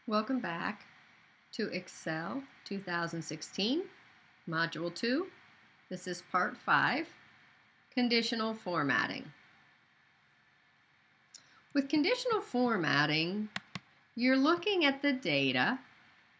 Welcome back to Excel 2016, Module 2. This is Part 5, Conditional Formatting. With conditional formatting, you're looking at the data,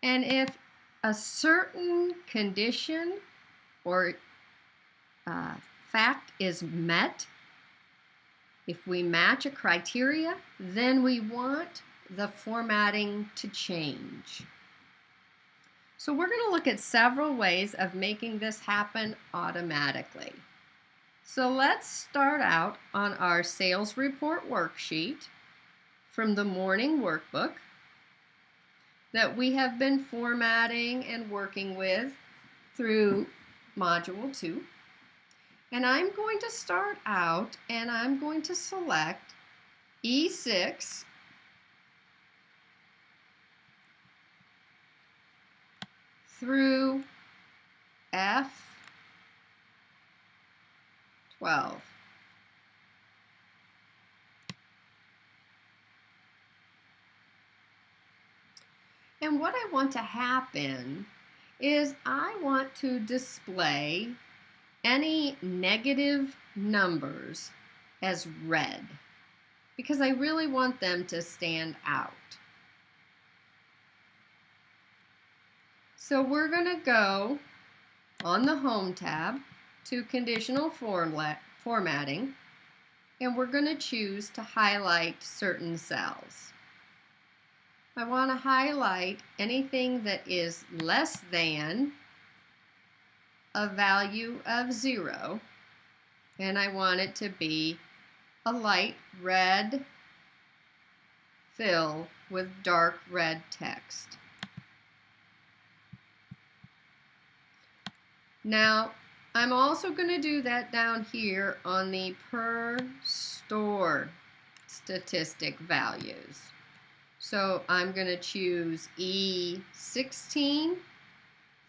and if a certain condition or fact is met, if we match a criteria, then we want the formatting to change. So we're going to look at several ways of making this happen automatically. So let's start out on our sales report worksheet from the morning workbook that we have been formatting and working with through Module 2. And I'm going to start out and I'm going to select E6 through F12. And what I want to happen is I want to display any negative numbers as red because I really want them to stand out. So we're going to go on the Home tab to Conditional Formatting, and we're going to choose to highlight certain cells. I want to highlight anything that is less than a value of 0, and I want it to be a light red fill with dark red text. Now, I'm also going to do that down here on the per store statistic values. So I'm going to choose E16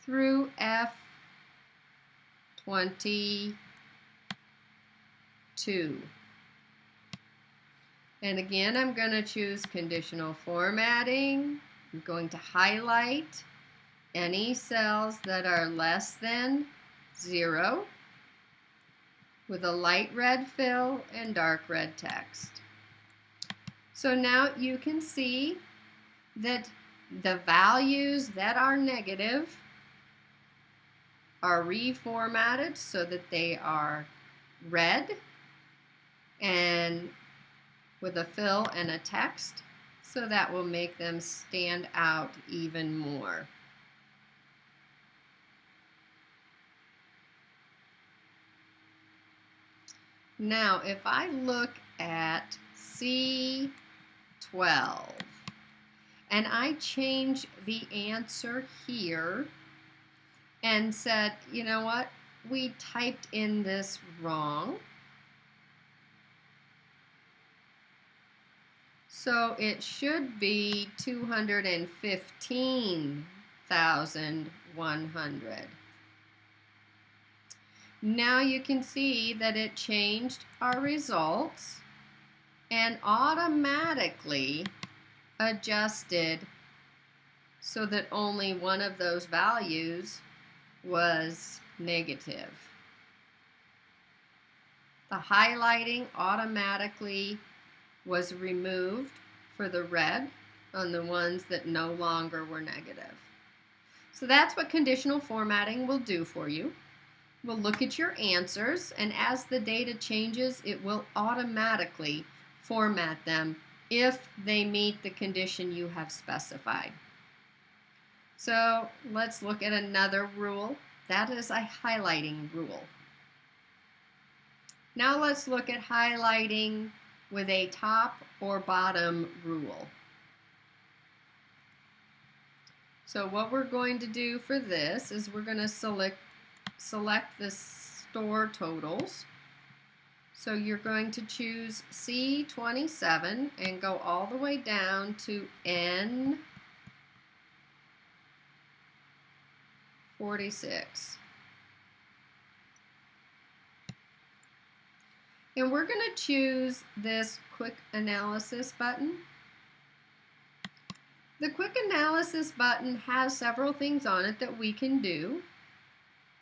through F22. And again, I'm going to choose conditional formatting. I'm going to highlight any cells that are less than 0 with a light red fill and dark red text. So now you can see that the values that are negative are reformatted so that they are red and with a fill and a text, so that will make them stand out even more. Now, if I look at C12 and I change the answer here and said, you know what, we typed in this wrong. So it should be 215,100. Now you can see that it changed our results and automatically adjusted so that only one of those values was negative. The highlighting automatically was removed for the red on the ones that no longer were negative. So that's what conditional formatting will do for you. We'll look at your answers, and as the data changes, it will automatically format them if they meet the condition you have specified. So let's look at another rule. That is a highlighting rule. Now let's look at highlighting with a top or bottom rule. So what we're going to do for this is we're going to select the store totals. So you're going to choose C27 and go all the way down to N46. And we're going to choose this quick analysis button. The quick analysis button has several things on it that we can do,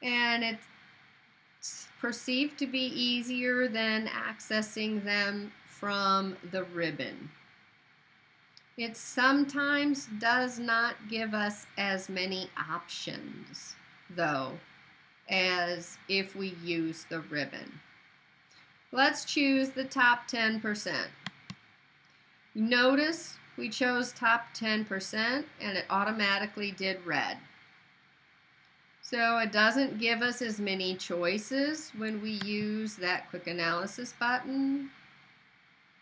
and it's perceived to be easier than accessing them from the ribbon. It sometimes does not give us as many options, though, as if we use the ribbon. Let's choose the top 10%. Notice we chose top 10% and it automatically did red. So it doesn't give us as many choices when we use that quick analysis button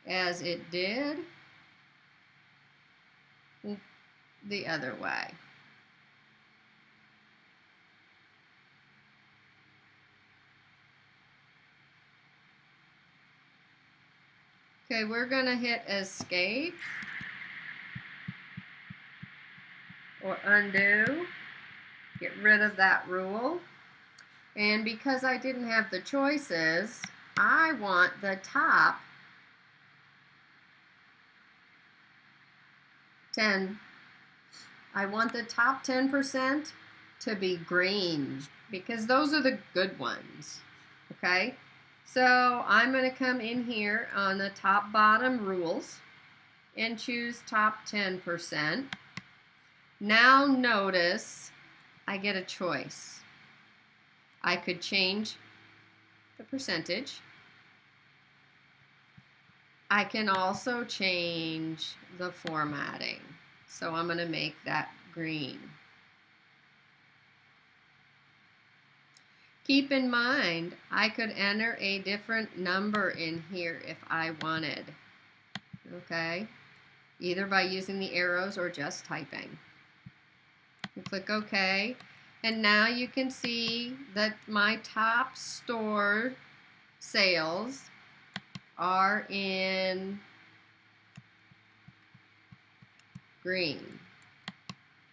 as it did the other way. Okay, we're going to hit escape or undo, get rid of that rule. And because I didn't have the choices, I want the top 10. I want the top 10% to be green because those are the good ones. Okay, so I'm going to come in here on the top bottom rules and choose top 10%. Now notice I get a choice. I could change the percentage. I can also change the formatting. So I'm going to make that green. Keep in mind, I could enter a different number in here if I wanted. Okay? Either by using the arrows or just typing. You click OK. And now you can see that my top store sales are in green.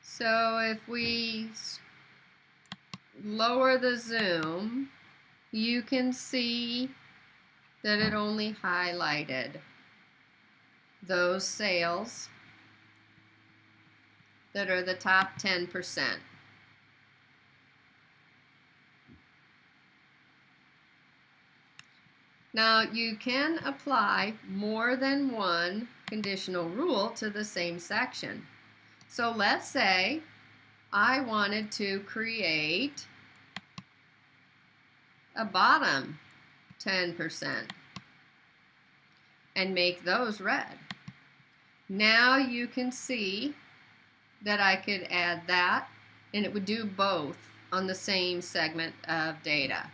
So if we lower the zoom, you can see that it only highlighted those sales that are the top 10%. Now you can apply more than one conditional rule to the same section. So let's say I wanted to create a bottom 10% and make those red. Now you can see that I could add that and it would do both on the same segment of data.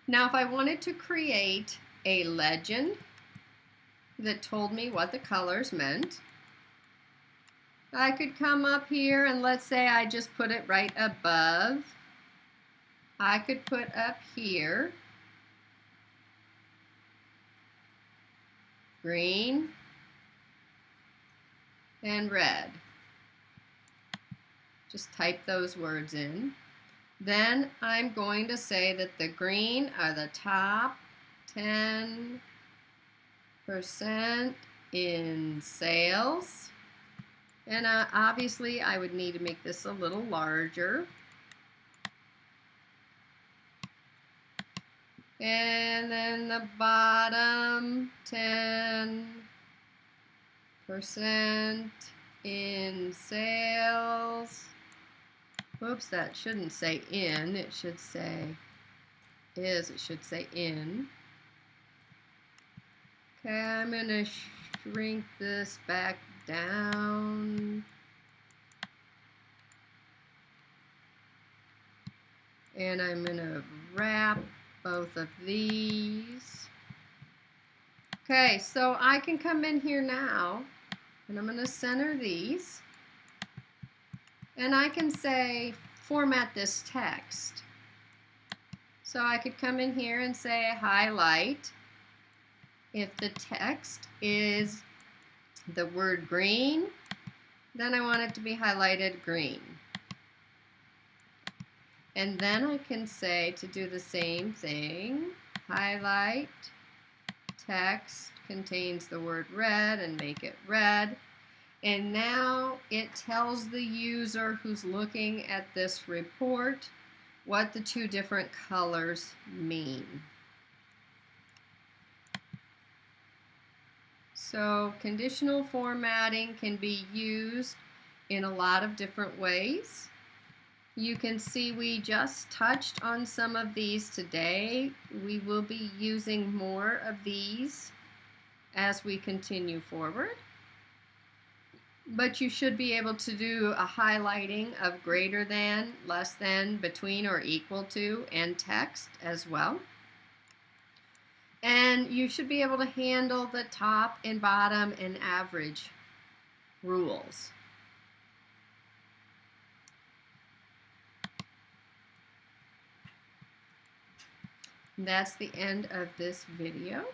Now if I wanted to create a legend that told me what the colors meant, I could come up here and let's say I just put it right above. I could put up here green and red. Just type those words in. Then I'm going to say that the green are the top 10% in sales. And obviously I would need to make this a little larger. And then the bottom 10% in sales. Whoops, that shouldn't say in, it should say is, it should say in. Okay, I'm going to shrink this back down. And I'm going to wrap both of these. Okay, so I can come in here now and I'm going to center these. And I can say format this text. So I could come in here and say highlight if the text is the word green, then I want it to be highlighted green. And then I can say to do the same thing, highlight, text contains the word red and make it red. And now it tells the user who's looking at this report what the two different colors mean. So conditional formatting can be used in a lot of different ways. You can see we just touched on some of these today. We will be using more of these as we continue forward. But you should be able to do a highlighting of greater than, less than, between, or equal to, and text as well. And you should be able to handle the top and bottom and average rules. That's the end of this video.